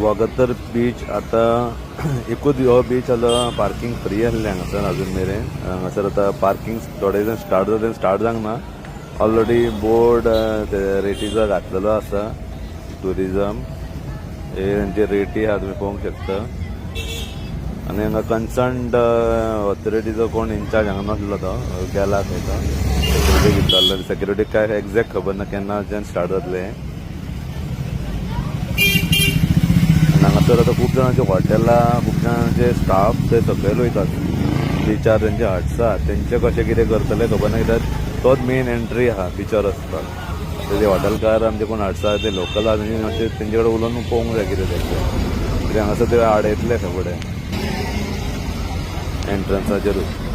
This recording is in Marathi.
वागातर बीच आता एकूच हो बीच आलो पार्किंग फ्री आहलें हांगासर अजून मेरेन. हांगासर आता पार्किंग थोडे जण स्टार्ट जावंक ना. ऑलरेडी बोर्ड रेटीचो घातलेलो आसा. टुरिजम हे तेंचे रेटी आहा तुम्ही पळोवंक शकता. आनी हांगा कन्सर्न्ड ऑथॉरिटीचो कोण इंचार्ज हांगा नासलो तो गेला थंय तो सेक्युरिटी घेतलो. सेक्युरिटी काय एक्झॅक्ट खबर ना केन्ना स्टार्ट जातले. हांगासर आता खूब जाणांचे हॉटेलां खूब जाणांचे स्टाफ ते सकयल वयतात बिचार. तेंचे हट्स आहा तेंचे कशें कितें करतले खबर ना. कित्याक तोच मेन एंट्री आहा बिचार वचपाक. ते हॉटेलकार आमचे कोण हट्स आहा ते लोकल आहा तेंचे कडेन उलोवन पळोवंक जाय कितें तेंचे. कित्याक हांगासर ते आडयतले खबर एंट्रन्साचेरूच.